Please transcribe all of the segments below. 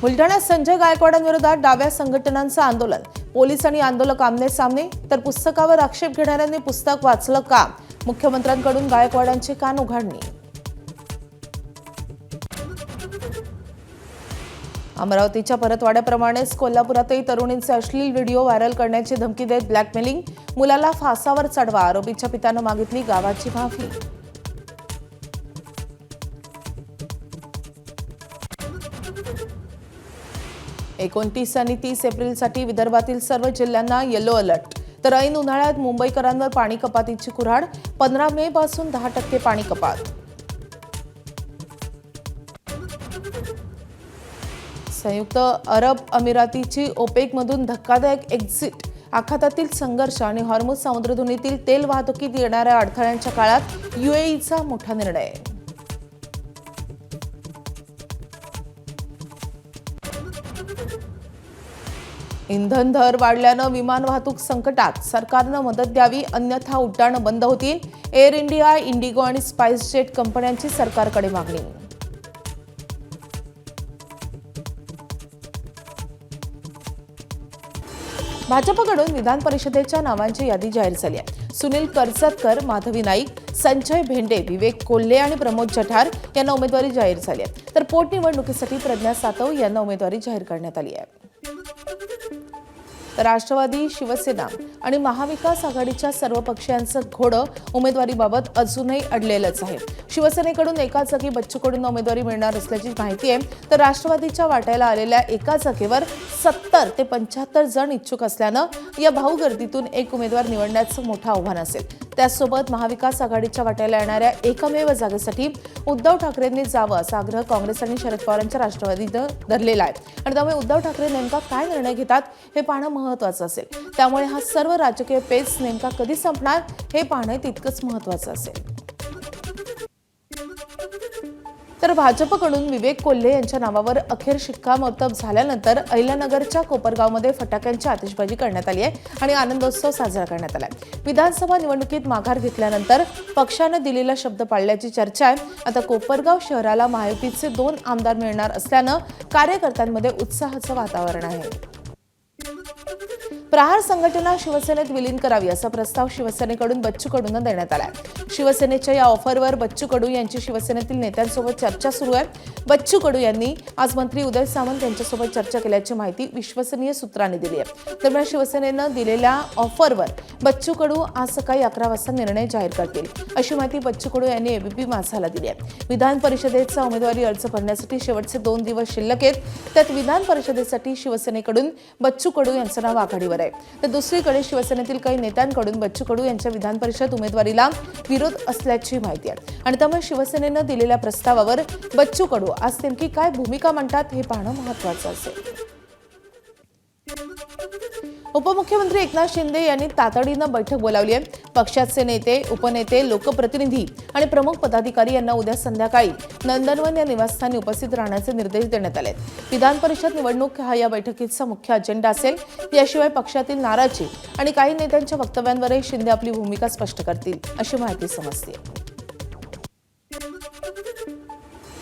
बुलढाण्यात संजय गायकवाडांविरोधात डाव्या संघटनांचं आंदोलन, पोलीस आणि आंदोलक आमने सामने, तर पुस्तकावर आक्षेप घेणाऱ्यांनी पुस्तक वाचलं का? मुख्यमंत्र्यांकडून गायकवाडांची कान उघडणी. अमरावतीच्या परतवाड्याप्रमाणेच कोल्हापुरातही तरुणींचे अश्लील व्हिडिओ व्हायरल करण्याची धमकी देत ब्लॅकमेलिंग, मुलाला फासावर चढवा, आरोपीच्या पित्यानं मागितली गावाची माफी. एकोणतीस आणि 30 एप्रिलसाठी विदर्भातील सर्व जिल्ह्यांना येलो अलर्ट, तर ऐन उन्हाळ्यात मुंबईकरांवर पाणी कपातीची कुऱ्हाड, 15 मे पासून 10% पाणी कपात. संयुक्त अरब अमिरातीची ओपेकमधून धक्कादायक एक्झिट, आखातातील संघर्ष आणि हॉर्मुझ समुद्रधुनीतील तेल वाहतुकीत येणाऱ्या अडथळ्यांच्या काळात UAEचा मोठा निर्णय. इंधन दर वाढल्यानं विमान वाहतूक संकटात, सरकारनं मदत द्यावी अन्यथा उड्डाणं बंद होतील. एअर इंडिया, इंडिगो आणि स्पाइस जेट कंपन्यांची सरकारकडे मागणी. भाजपकडून विधान परिषदेच्या नावांची यादी जाहीर झाली आहे. सुनील करसतकर, माधवी नाईक, संजय भेंडे, विवेक कोल्हे आणि प्रमोद जठार यांना उमेदवारी जाहीर झाली आहे, तर पोटनिवडणुकीसाठी प्रज्ञा सातव यांना उमेदवारी जाहीर करण्यात आली आहे. राष्ट्रवादी, शिवसेना आणि महाविकास आघाडीच्या सर्व पक्षांचं घोडं उमेदवारीबाबत अजूनही अडलेलंच आहे. शिवसेनेकडून एका जागी बच्चू कडूंना उमेदवारी मिळणार असल्याची माहिती आहे, तर राष्ट्रवादीच्या वाट्याला आलेल्या एका जागेवर 70 ते 75 जण इच्छुक असल्यानं या भाऊगर्दीतून एक उमेदवार निवडण्याचं मोठं आव्हान असेल. त्याचसोबत महाविकास आघाडीच्या वाट्याला येणाऱ्या एकमेव जागेसाठी उद्धव ठाकरेंनी जावं असा आग्रह काँग्रेस आणि शरद पवारांच्या राष्ट्रवादीनं धरलेला आहे, आणि त्यामुळे उद्धव ठाकरे नेमका काय निर्णय घेतात हे पाहणं महत्त्वाचं असेल. त्यामुळे हा सर्व राजकीय पेच नेमका कधी संपणार हे पाहणं तितकंच महत्त्वाचं असेल. तर भाजपकडून विवेक कोल्हे यांच्या नावावर अखेर शिक्कामोर्तब झाल्यानंतर अहिल्यानगरच्या कोपरगावमध्ये फटाक्यांची आतिषबाजी करण्यात आली आहे आणि आनंदोत्सव साजरा करण्यात आला आहे. विधानसभा निवडणुकीत माघार घेतल्यानंतर पक्षानं दिलेला शब्द पाळल्याची चर्चा आहे. आता कोपरगाव शहराला महायुतीचे 2 आमदार मिळणार असल्यानं कार्यकर्त्यांमध्ये उत्साहाचं वातावरण आहे. प्रहार संघटना शिवसेनेत विलीन करावी असा प्रस्ताव शिवसेनेकडून बच्चू कडूंना देण्यात आलाय. शिवसेनेच्या या ऑफरवर बच्चू कडू यांची शिवसेनेतील नेत्यांसोबत चर्चा सुरू आहे. बच्चू कडू यांनी आज मंत्री उदय सामंत यांच्यासोबत चर्चा केल्याची माहिती विश्वसनीय सूत्रांनी दिली आहे. दरम्यान शिवसेनेनं दिलेल्या ऑफरवर बच्चू कडू आज सकाळी 11 वाजता निर्णय जाहीर करतील अशी माहिती बच्चू कडू यांनी ABP माझाला दिली आहे. विधान परिषदेचा उमेदवारी अर्ज भरण्यासाठी शेवटचे 2 दिवस शिल्लक आहेत. त्यात विधान परिषदेसाठी शिवसेनेकडून बच्चू कडू यांचं नाव आघाडीवर आहे, तर दुसरीकडे शिवसेनेतील काही नेत्यांकडून बच्चू कडू यांच्या विधान परिषद उमेदवारीला विरोध असल्याची माहिती आहे, आणि त्यामुळे शिवसेनेनं दिलेल्या प्रस्तावावर बच्चू कडू आज नेमकी काय भूमिका मांडतात हे पाहणं महत्त्वाचं असेल. उपमुख्यमंत्री एकनाथ शिंदे यांनी तातडीनं बैठक बोलावली आहे. पक्षाचे नेते, उपनेते, लोकप्रतिनिधी आणि प्रमुख पदाधिकारी यांना उद्या संध्याकाळी नंदनवन या निवासस्थानी उपस्थित राहण्याचे निर्देश देण्यात आले. विधान परिषद निवडणूक हा या बैठकीचा मुख्य अजेंडा असेल. याशिवाय पक्षातील नाराजी आणि काही नेत्यांच्या वक्तव्यांवरही शिंदे आपली भूमिका स्पष्ट करतील अशी माहिती समजते.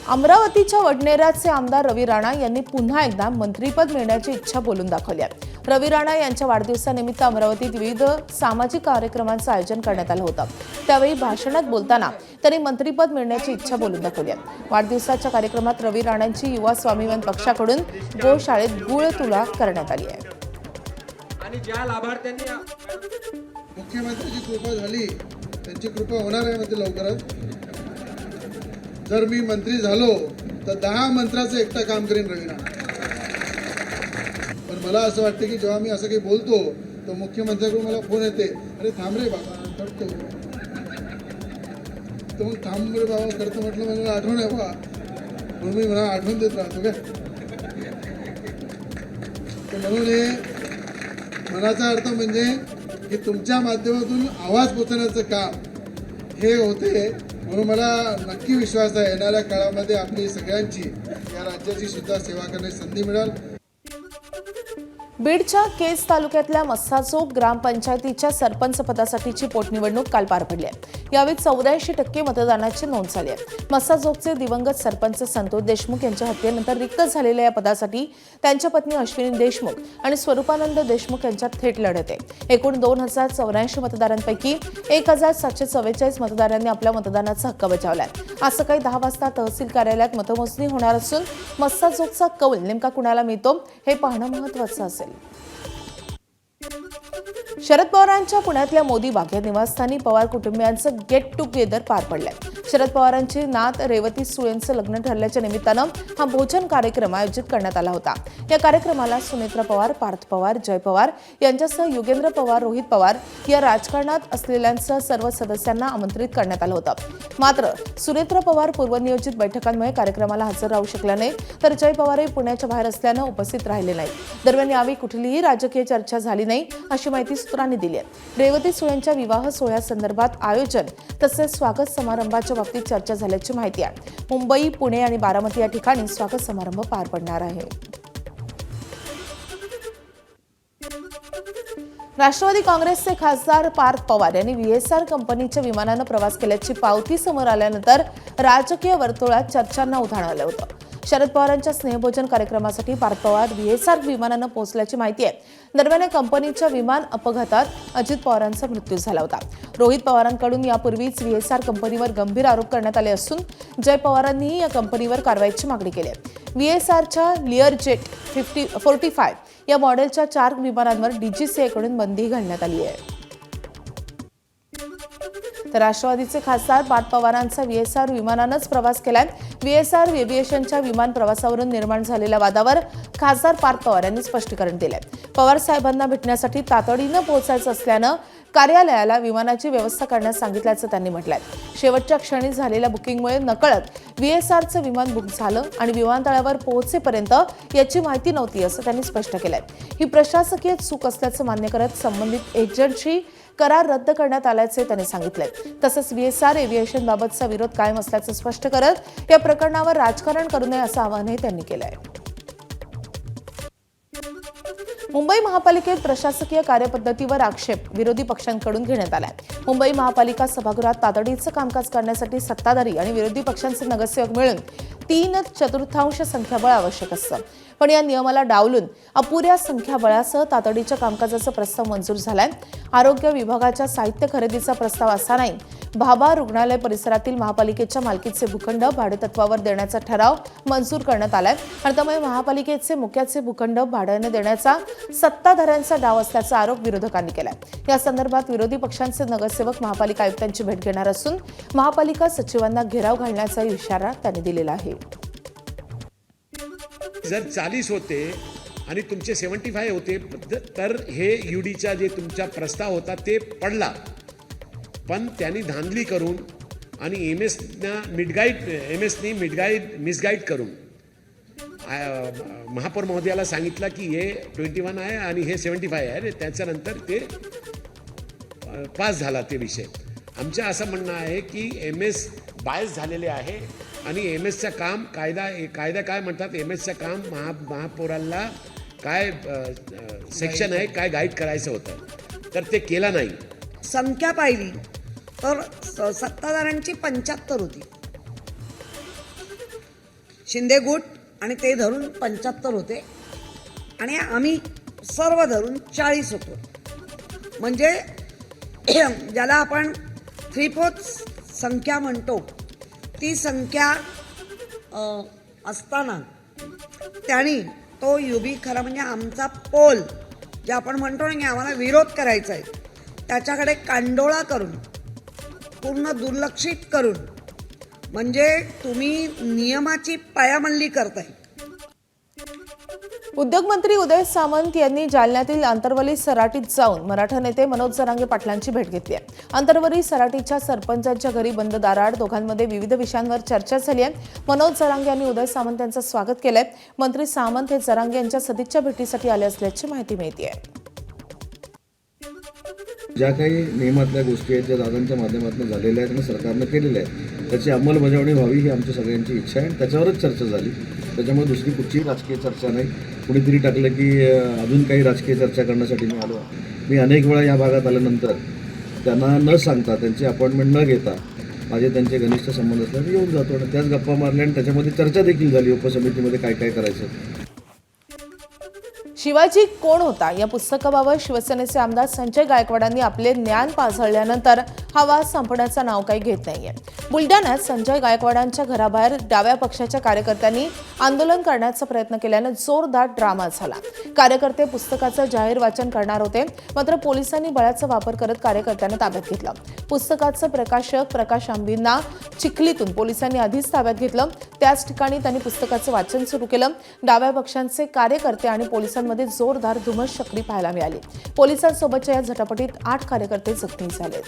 अमरावतीच्या वडनेराचे आमदार रवी राणा यांनी पुन्हा एकदा मंत्रीपद मिळण्याची इच्छा बोलून दाखवली आहे. रवी राणा यांच्या वाढदिवसानिमित्त अमरावतीत विविध सामाजिक कार्यक्रमांचं आयोजन करण्यात आलं होतं. त्यावेळी भाषणात बोलताना त्यांनी मंत्रीपद मिळण्याची इच्छा बोलून दाखवली आहे. वाढदिवसाच्या कार्यक्रमात रवी राणांची युवा स्वाभिमान पक्षाकडून गोशाळेत गुळ तुला करण्यात आली आहे. आणि ज्या लाभार्थ्यांनी मुख्यमंत्र्यांची कृपा झाली, त्यांची कृपा होणार आहे म्हणजे लवकरच. जर मी मंत्री झालो तर 10 मंत्र्याचं एकटा काम करीन रवी राणा. पण मला असं वाटतं की जेव्हा मी असं काही बोलतो तर मुख्यमंत्र्यांकडून मला फोन येते, अरे थांब रे बाबा करतो. तर मग थांब रे बाबा करतो म्हटलं, मला आठवण आहे बा, म्हणून मी मला आठवण देत राहतो काय. तर म्हणून हे मनाचा अर्थ म्हणजे की तुमच्या माध्यमातून आवाज पोचवण्याचं काम हे होते. म्हणून मला नक्की विश्वास आहे येणाऱ्या काळामध्ये आपली सगळ्यांची या राज्याची सुद्धा सेवा करण्याची संधी मिळेल. बीडच्या केज तालुक्यातल्या मस्साचोक ग्रामपंचायतीच्या सरपंच पदासाठीची पोटनिवडणूक काल पार पडली आहे. यावेळी 84% मतदानाची नोंद झाली आहे. मस्साजोगचे दिवंगत सरपंच संतोष देशमुख यांच्या हत्येनंतर रिक्त झालेल्या या पदासाठी त्यांच्या पत्नी अश्विनी देशमुख आणि स्वरूपानंद देशमुख यांच्यात थेट लढत आहे. एकूण 2084 मतदारांपैकी 1744 मतदारांनी आपल्या मतदानाचा हक्क बजावलाय. आज सकाळी 10 वाजता तहसील कार्यालयात मतमोजणी होणार असून मस्साजोगचा कौल नेमका कुणाला मिळतो हे पाहणं महत्त्वाचं असेल. शरद पवारांच्या पुण्यातल्या मोदी बाग या निवासस्थानी पवार कुटुंबियांचं गेट टुगेदर पार पडलंय. शरद पवारांची नात रेवती सुळेंचं लग्न ठरल्याच्या निमित्तानं हा भोजन कार्यक्रम आयोजित करण्यात आला होता. या कार्यक्रमाला सुनेत्रा पवार, पार्थ पवार, जय पवार यांच्यासह युगेंद्र पवार, रोहित पवार या राजकारणात असलेल्यांसह सर्व सदस्यांना आमंत्रित करण्यात आलं होतं. मात्र सुनेत्रा पवार पूर्वनियोजित बैठकांमुळे कार्यक्रमाला हजर राहू शकल्या नाही, तर जय पवारही पुण्याच्या बाहेर असल्यानं उपस्थित राहिले नाही. दरम्यान यावेळी कुठलीही राजकीय चर्चा झाली नाही अशी माहिती सूत्रांनी दिली आहे. रेवती सुळेंच्या विवाह सोहळ्यासंदर्भात आयोजन तसेच स्वागत समारंभाच्या बाबतीत चर्चा झाल्याची माहिती आहे. मुंबई, पुणे आणि बारामती या ठिकाणी स्वागत समारंभ पार पडणार आहे. राष्ट्रवादी काँग्रेसचे खासदार पार्थ पवार यांनी व्हीएसआर कंपनीच्या विमानानं प्रवास केल्याची पावती समोर आल्यानंतर राजकीय वर्तुळात चर्चांना उधाण आलं होतं. शरद पवारांच्या स्नेहभोजन कार्यक्रमासाठी पार्थ पवार व्हीएसआर विमानानं पोहोचल्याची माहिती आहे. दरम्यान या कंपनीच्या विमान अपघातात अजित पवारांचा मृत्यू झाला होता. रोहित पवारांकडून यापूर्वीच व्हीएसआर कंपनीवर गंभीर आरोप करण्यात आले असून जय पवारांनीही या कंपनीवर कारवाईची मागणी केली आहे. व्हीएसआरच्या लिअरजेट 45 या मॉडेलच्या 4 विमानांवर डीजीसीएकडून बंदी घालण्यात आली आहे. तर राष्ट्रवादीचे खासदार पार्थ पवारांचा व्हीएसआर विमानानंच प्रवास केलाय. व्हीएसआर एव्हिएशनच्या विमान प्रवासावरून निर्माण झालेल्या वादावर खासदार पार्थ पवार यांनी स्पष्टीकरण दिलंय. पवार साहेबांना भेटण्यासाठी तातडीनं पोहोचायचं असल्यानं कार्यालयाला विमानाची व्यवस्था करण्यास सांगितल्याचं त्यांनी म्हटलंय. शेवटच्या क्षणी झालेल्या बुकिंगमुळे नकळत व्हीएसआरचं विमान बुक झालं आणि विमानतळावर पोहोचेपर्यंत याची माहिती नव्हती असं त्यांनी स्पष्ट केलंय. ही प्रशासकीय चूक असल्याचं मान्य करत संबंधित एजंटशी करार रद्द करण्यात आल्याचे त्यांनी सांगितलंय. तसंच व्हीएसआर एव्हिएशनबाबतचा विरोध कायम असल्याचं स्पष्ट करत या प्रकरणावर राजकारण करू नये असं आवाहनही त्यांनी केलंय. मुंबई महापालिकेत प्रशासकीय कार्यपद्धतीवर आक्षेप विरोधी पक्षांकडून घेण्यात आलाय. मुंबई महापालिका सभागृहात तातडीचं कामकाज करण्यासाठी सत्ताधारी आणि विरोधी पक्षांचे नगरसेवक मिळून 3/4 संख्याबळ आवश्यक असतं. पण या नियमाला डावलून अपुऱ्या संख्याबळासह तातडीच्या कामकाजाचा प्रस्ताव मंजूर झालाय. आरोग्य विभागाच्या साहित्य खरेदीचा प्रस्ताव असा नाही. भाभा रुग्णालय परिसरातील महापालिकेच्या मालकीचे भूखंड भाडेतत्वावर देण्याचा ठराव मंजूर करण्यात आलाय आणि त्यामुळे महापालिकेचे मुख्याचे भूखंड भाड्याने देण्याचा सत्ताधाऱ्यांचा डाव असल्याचा आरोप विरोधकांनी केलाय. या संदर्भात विरोधी पक्षांचे नगरसेवक महापालिका आयुक्तांची भेट घेणार असून महापालिका सचिवांना घेराव घालण्याचा इशारा त्यांनी दिलेला आहे. जर 40 होते आणि तुमचे 75 होते तर हे यूडीचा जे तुमचा प्रस्ताव होता ते पडला. पण त्यांनी धांदली करून आणि एमएसनी मिसगाईड करून महापौर महोदयाला सांगितलं की हे 21 आहे आणि हे 75 आहे. त्याच्यानंतर ते पास झाला ते विषय. आमचं असं म्हणणं आहे की एमएस बायस झालेले आहे आणि एमएसचं काम कायदा काय म्हणतात, एमएसचं काम महापौराला काय सेक्शन आहे काय गाईड करायचं होतं तर ते केलं नाही. संख्या पाहिली तर सत्ताधाऱ्यांची 75 होती. शिंदे गुट आणि ते धरून 75 होते आणि आम्ही सर्व धरून 40 होतो. म्हणजे ज्याला आपण 3/4 संख्या म्हणतो ती संख्या असताना त्यांनी तो युबी खरा म्हणजे आमचा पोल जे आपण म्हणतो ना की आम्हाला विरोध करायचा आहे त्याच्याकडे कांडोळा करून पूर्ण दुर्लक्षित करून म्हणजे तुम्ही नियमाची पायामल्ली करताय. उद्योगमंत्री उदय सामंत यांनी जालन्यातील आंतरवली सराटीत जाऊन मराठा नेते मनोज जरांगे पाटलांची भेट घेतली आहे. आंतरवली सराटीच्या सरपंचांच्या घरी बंद दाराआड दोघांमध्ये विविध विषयांवर चर्चा झाली आहे. मनोज जरांगे यांनी उदय सामंत यांचं स्वागत केलंय. मंत्री सामंत हे जरांगे यांच्या सदिच्छा भेटीसाठी आले असल्याची माहिती मिळते. ज्या काही नियमातल्या गोष्टी आहेत ज्या दादांच्या माध्यमातून झालेल्या आहेत आणि सरकारनं केलेल्या आहेत त्याची अंमलबजावणी व्हावी ही आमची सगळ्यांची इच्छा आहे आणि त्याच्यावरच चर्चा झाली. त्याच्यामुळे दुसरी कुठचीही राजकीय चर्चा नाही. कुणीतरी टाकलं की अजून काही राजकीय चर्चा करण्यासाठी मी आलो. मी अनेक वेळा या भागात आल्यानंतर त्यांना न सांगता, त्यांची अपॉइंटमेंट न घेता माझे त्यांचे घनिष्ठ संबंध असल्याने येऊन जातो आणि त्याच गप्पा मारल्या आणि त्याच्यामध्ये चर्चा देखील झाली उपसमितीमध्ये काय काय करायचं. शिवाजी कोण होता या पुस्तकाबाबत शिवसेनेचे आमदार संजय गायकवाडांनी आपले ज्ञान पाझळल्यानंतर हा वाद संपण्याचं नाव काही घेत नाहीये. बुलढाण्यात संजय गायकवाडांच्या घराबाहेर डाव्या पक्षाच्या कार्यकर्त्यांनी आंदोलन करण्याचा प्रयत्न केल्यानं जोरदार ड्रामा झाला. कार्यकर्ते पुस्तकाचं जाहीर वाचन करणार होते, मात्र पोलिसांनी बळाचा वापर करत कार्यकर्त्यांना ताब्यात घेतलं. पुस्तकाचं प्रकाशक प्रकाश आंबींना चिखलीतून पोलिसांनी आधीच ताब्यात घेतलं. त्याच ठिकाणी त्यांनी पुस्तकाचं वाचन सुरू केलं. डाव्या पक्षांचे कार्यकर्ते आणि पोलिसांमध्ये जोरदार धुमश्चक्री पाहायला मिळाली. पोलिसांसोबतच्या या झटापटीत 8 कार्यकर्ते जखमी झाले.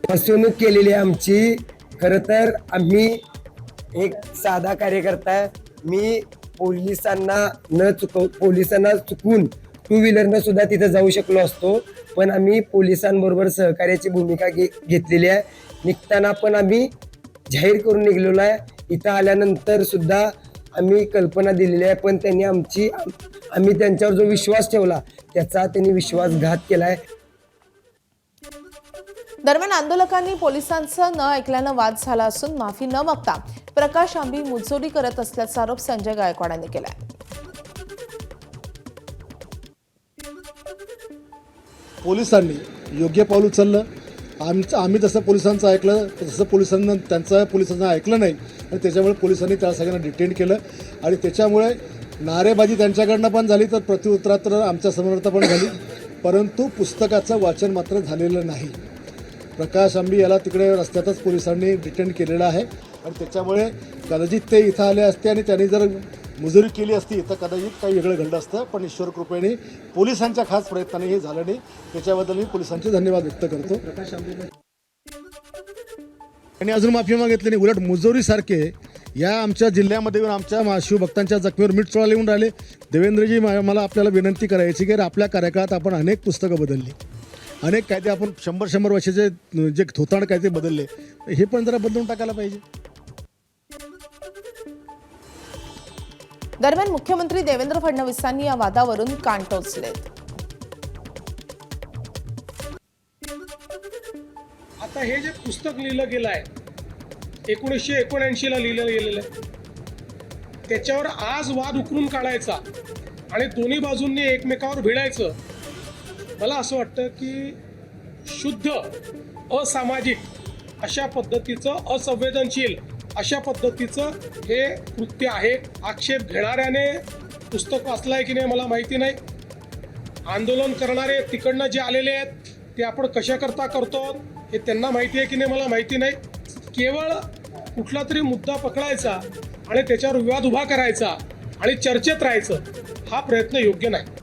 फसवणूक केलेली आहे आमची. खरं तर आम्ही एक साधा कार्यकर्ता आहे. मी पोलिसांना चुकून 2 व्हीलरनं सुद्धा तिथं जाऊ शकलो असतो, पण आम्ही पोलिसांबरोबर सहकार्याची भूमिका घेतलेली आहे. निघताना पण आम्ही जाहीर करून निघलेलो आहे. इथं आल्यानंतर सुद्धा आम्ही कल्पना दिलेली आहे, पण त्यांनी आम्ही त्यांच्यावर जो विश्वास ठेवला त्याचा त्यांनी विश्वासघात केलाय. दरम्यान आंदोलकांनी पोलिसांचं न ऐकल्यानं वाद झाला असून माफी न मागता प्रकाश आंबी मुजोरी करत असल्याचा आरोप संजय गायकवाडांनी केलाय. पोलिसांनी योग्य पाऊल उचललं. आम्ही जसं पोलिसांचं ऐकलं तसं पोलिसांना ऐकलं नाही आणि त्याच्यामुळे पोलिसांनी त्या सगळ्यांना डिटेन केलं आणि त्याच्यामुळे नारेबाजी त्यांच्याकडनं पण झाली, तर प्रत्युत्तरात आमच्या समोर पण झाली, परंतु पुस्तकाचं वाचन मात्र झालेलं नाही. प्रकाश आंबी याला तिकडे रस्त्यातच पोलिसांनी डिटेन केलेलं आहे आणि त्याच्यामुळे कदाचित ते इथं आले असते आणि त्यांनी जर मुजोरी केली असती तर कदाचित काही वेगळं घडलं असतं, पण ईश्वर कृपेने पोलिसांच्या खास प्रयत्नाने हे झालं नाही. त्याच्याबद्दल मी पोलिसांचे धन्यवाद व्यक्त करतो. प्रकाश आंबे आणि अजून माफी मागितली नाही, उलट मुजोरीसारखे या आमच्या जिल्ह्यामध्ये येऊन आमच्या शिवभक्तांच्या जखमीवर मीठ चोळा लिहून राहिले. देवेंद्रजी, मला आपल्याला विनंती करायची की आपल्या कार्यकाळात आपण अनेक पुस्तकं बदलली, अनेक कायदे आपण 100 वर्षाचे जे थोतांड कायदे बदलले, हे पण जरा बदलून टाकायला पाहिजे. दरम्यान मुख्यमंत्री देवेंद्र फडणवीसांनी या वादावरून कान टोचलेत. आता हे जे पुस्तक लिहिलं गेलं आहे 1979ला लिहिलं गेलेलं आहे, त्याच्यावर आज वाद उकरून काढायचा आणि दोन्ही बाजूंनी एकमेकावर भिडायचं, मला असं वाटतं की शुद्ध असामाजिक अशा पद्धतीचं, असंवेदनशील अशा पद्धतीचं हे कृत्य आहे. आक्षेप घेणाऱ्याने पुस्तक वाचलंय की नाही मला माहिती नाही. आंदोलन करणारे तिकडनं जे आलेले आहेत ते आपण कशाकरता करतो हे त्यांना माहिती आहे की नाही मला माहिती नाही. केवळ कुठला तरी मुद्दा पकडायचा आणि त्याच्यावर विवाद उभा करायचा आणि चर्चेत राहायचं, हा प्रयत्न योग्य नाही.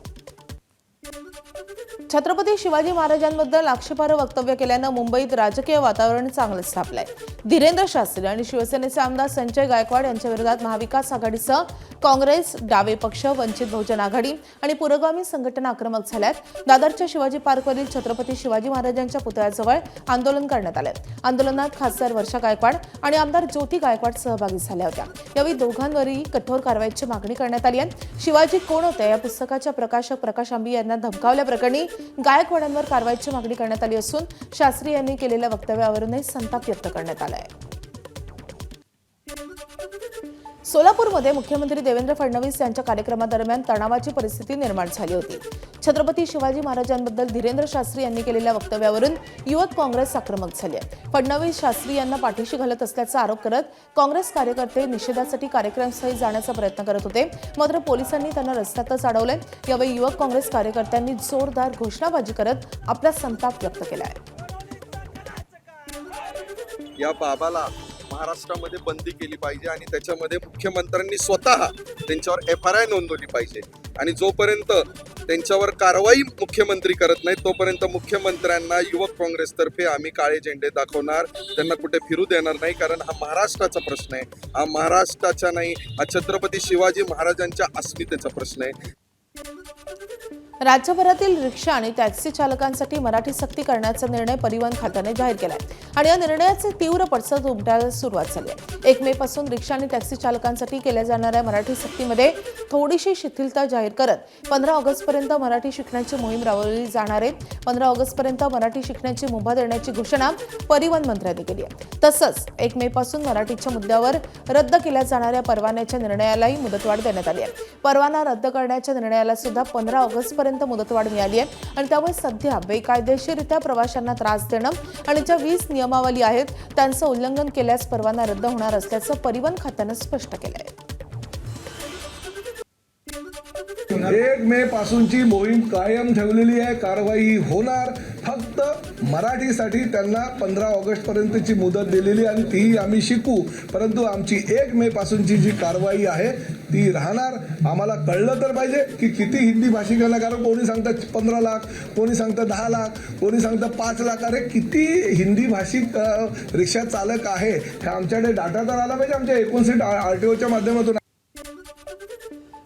छत्रपती शिवाजी महाराजांबद्दल आक्षेपार्ह वक्तव्य केल्यानं मुंबईत राजकीय वातावरण चांगलंच तापलंय. धीरेंद्र शास्त्री आणि शिवसेनेचे आमदार संजय गायकवाड यांच्या विरोधात महाविकास आघाडीसह काँग्रेस, डावे पक्ष, वंचित बहुजन आघाडी आणि पुरोगामी संघटना आक्रमक झाल्यात. दादरच्या शिवाजी पार्कवरील छत्रपती शिवाजी महाराजांच्या पुतळ्याजवळ आंदोलन करण्यात आलं. आंदोलनात खासदार वर्षा गायकवाड आणि आमदार ज्योती गायकवाड सहभागी झाल्या होत्या. यावेळी दोघांवरही कठोर कारवाईची मागणी करण्यात आली आहे. शिवाजी कोण होते या पुस्तकाच्या प्रकाशक प्रकाश आंबी यांना धमकावल्याप्रकरणी गायकवाडांवर कारवाईची मागणी करण्यात आली असून शास्त्री यांनी केलेल्या वक्तव्यावरूनही संताप व्यक्त करण्यात आला आहे. सोलापूरमध्ये मुख्यमंत्री देवेंद्र फडणवीस यांच्या कार्यक्रमादरम्यान तणावाची परिस्थिती निर्माण झाली होती. छत्रपती शिवाजी महाराजांबद्दल धीरेंद्र शास्त्री यांनी केलेल्या वक्तव्यावरून युवक काँग्रेस आक्रमक झाली आहे. फडणवीस शास्त्री यांना पाठीशी घालत असल्याचा आरोप करत काँग्रेस कार्यकर्ते निषेधासाठी कार्यक्रमस्थळी जाण्याचा प्रयत्न करत होते, मात्र पोलिसांनी त्यांना रस्त्यातच अडवले. यावेळी युवक काँग्रेस कार्यकर्त्यांनी जोरदार घोषणाबाजी करत आपला संताप व्यक्त केला आहे. या बाबाला महाराष्ट्रामध्ये बंदी केली पाहिजे आणि त्याच्यामध्ये मुख्यमंत्र्यांनी स्वतः त्यांच्यावर FIR नोंदवली पाहिजे आणि जोपर्यंत त्यांच्यावर कारवाई मुख्यमंत्री करत नाही तोपर्यंत मुख्यमंत्र्यांना युवक काँग्रेसतर्फे आम्ही काळे झेंडे दाखवणार, त्यांना कुठे फिरू देणार नाही. कारण हा महाराष्ट्राचा प्रश्न आहे, हा महाराष्ट्राचा नाही, हा छत्रपती शिवाजी महाराजांच्या अस्मितेचा प्रश्न आहे. राज्यभरातील रिक्षा आणि टॅक्सी चालकांसाठी मराठी सक्ती करण्याचा निर्णय परिवहन खात्याने जाहीर केलाय आणि या निर्णयाचे तीव्र पडसाद उमटायला सुरुवात झाली आहे. 1 मे पासून रिक्षा आणि टॅक्सी चालकांसाठी केल्या जाणाऱ्या मराठी सक्तीमध्ये थोडीशी शिथिलता जाहीर करत 15 ऑगस्टपर्यंत मराठी शिकण्याची मोहीम राबवली जाणार आहे. 15 ऑगस्टपर्यंत मराठी शिकण्याची मुभा देण्याची घोषणा परिवहन मंत्र्यांनी केली आहे. तसंच 1 मे पासून मराठीच्या मुद्द्यावर रद्द केल्या जाणाऱ्या परवान्याच्या निर्णयालाही मुदतवाढ देण्यात आली आहे. परवाना रद्द करण्याच्या निर्णयाला सुद्धा 15 ऑगस्टपर्यंत मुदतवाढ मिळाली आहे आणि त्यामुळे सध्या बेकायदेशीररित्या प्रवाशांना त्रास देणं आणि ज्या 20 नियमावली आहेत त्यांचं उल्लंघन केल्यास परवाना रद्द होणार असल्याचं परिवहन खात्यानं स्पष्ट केलं आहे. 1 मे पासूनची मोहीम कायम ठेवलेली आहे. कारवाई होणार. फक्त मराठीसाठी त्यांना 15 ऑगस्ट पर्यंतची मुदत दिलेली आणि ती आम्ही शिकू. परंतु आमची 1 मे पासूनची जी कारवाई आहे ती राहणार. आम्हाला कळलं तर पाहिजे की किती हिंदी भाषिकांना, कारण कोणी सांगतं 15 लाख, कोणी सांगतं 10 लाख, कोणी सांगतं 5 लाख. अरे किती हिंदी भाषिक रिक्षा चालक आहे हे आमच्याकडे डाटा तर आला पाहिजे आमच्या 59 RTOच्या माध्यमातून.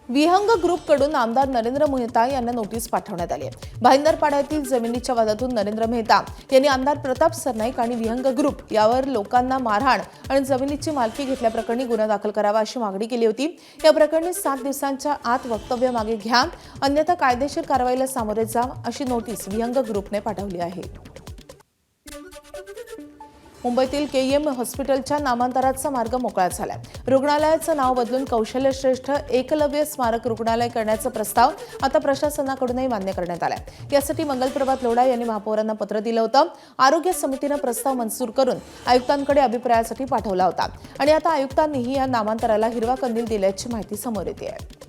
विहंग ग्रुपकडून आमदार नरेंद्र मेहता यांना नोटीस पाठवण्यात आली आहे. भाईंदरपाड्यातील जमिनीच्या वादातून नरेंद्र मेहता यांनी आमदार प्रताप सरनाईक आणि विहंग ग्रुप यावर लोकांना मारहाण आणि जमिनीची मालकी घेतल्याप्रकरणी गुन्हा दाखल करावा अशी मागणी केली होती. या प्रकरणी 7 दिवसांच्या आत वक्तव्य मागे घ्या, अन्यथा कायदेशीर कारवाईला सामोरे जा अशी नोटीस विहंग ग्रुपने पाठवली आहे. मुंबईतील KEM हॉस्पिटलच्या नामांतराचा मार्ग मोकळा झालाय. रुग्णालयाचं नाव बदलून कौशल्यश्रेष्ठ एकलव्य स्मारक रुग्णालय करण्याचा प्रस्ताव आता प्रशासनाकडूनही मान्य करण्यात आलाय. यासाठी मंगलप्रभात लोढा यांनी महापौरांना पत्र दिलं होतं. आरोग्य समितीनं प्रस्ताव मंजूर करून आयुक्तांकडे अभिप्रायासाठी पाठवला होता आणि आता आयुक्तांनीही या नामांतराला हिरवा कंदील दिल्याची माहिती समोर येते आहे.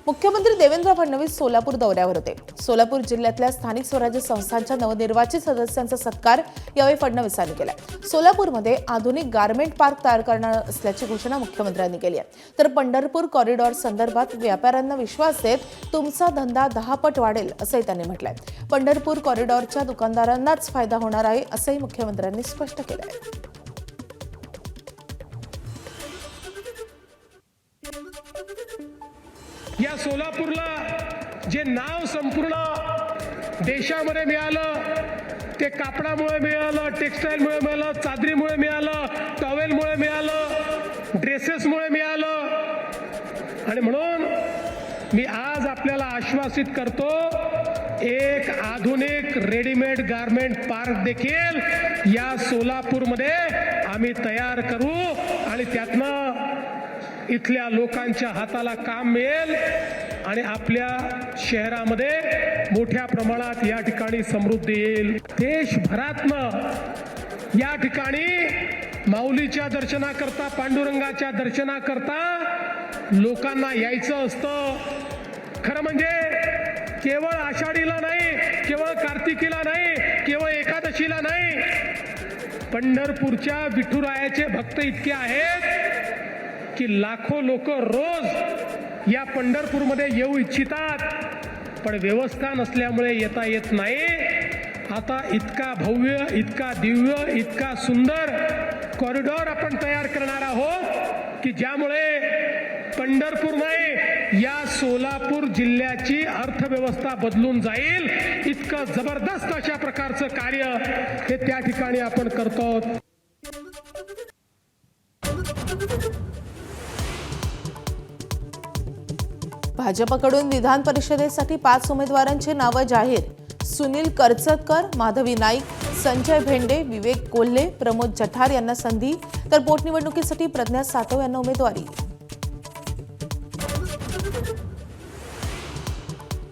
मुख्यमंत्री देवेंद्र फडणवीस सोलापूर दौऱ्यावर होते. सोलापूर जिल्ह्यातल्या स्थानिक स्वराज्य संस्थांच्या नवनिर्वाचित सदस्यांचा सत्कार यावेळी फडणवीसांनी केला. सोलापूरमध्ये आधुनिक गारमेंट पार्क तयार करणार असल्याची घोषणा मुख्यमंत्र्यांनी केली आहे. तर पंढरपूर कॉरिडॉर संदर्भात व्यापाऱ्यांना विश्वास देत तुमचा धंदा 10 पट वाढेल असंही त्यांनी म्हटलंय. पंढरपूर कॉरिडॉरच्या दुकानदारांनाच फायदा होणार आहे असंही मुख्यमंत्र्यांनी स्पष्ट केलं आहे. या सोलापूरला जे नाव संपूर्ण देशामध्ये मिळालं ते कापडामुळे मिळालं, टेक्सटाईलमुळे मिळालं, चादरीमुळे मिळालं, टॉवेलमुळे मिळालं, ड्रेसेसमुळे मिळालं. आणि म्हणून मी आज आपल्याला आश्वासित करतो, एक आधुनिक रेडीमेड गारमेंट पार्क देखील या सोलापूरमध्ये आम्ही तयार करू आणि त्यातनं इथल्या लोकांच्या हाताला काम मिळेल आणि आपल्या शहरामध्ये मोठ्या प्रमाणात या ठिकाणी समृद्धी येईल. देशभरातनं या ठिकाणी माऊलीच्या दर्शनाकरता, पांडुरंगाच्या दर्शनाकरता लोकांना यायचं असतं. खरं म्हणजे केवळ आषाढीला नाही, केवळ कार्तिकीला नाही, केवळ एकादशीला नाही. पंढरपूरच्या विठुरायाचे भक्त इतके आहेत की लाखो लोक रोज या पंढरपूरमध्ये येऊ इच्छितात, पण व्यवस्था नसल्यामुळे येता येत नाही. आता इतका भव्य, इतका दिव्य, इतका सुंदर कॉरिडॉर आपण तयार करणार आहोत की ज्यामुळे पंढरपूर नाही, या सोलापूर जिल्ह्याची अर्थव्यवस्था बदलून जाईल. इतकं जबरदस्त अशा प्रकारचं कार्य हे त्या ठिकाणी आपण करतो. भाजपकडून विधान परिषदेसाठी 5 उमेदवारांची नावं जाहीर. सुनील करचतकर, माधवी नाईक, संजय भेंडे, विवेक कोल्हे, प्रमोद जठार यांना संधी, तर पोटनिवडणुकीसाठी प्रज्ञा सातव यांना उमेदवारी.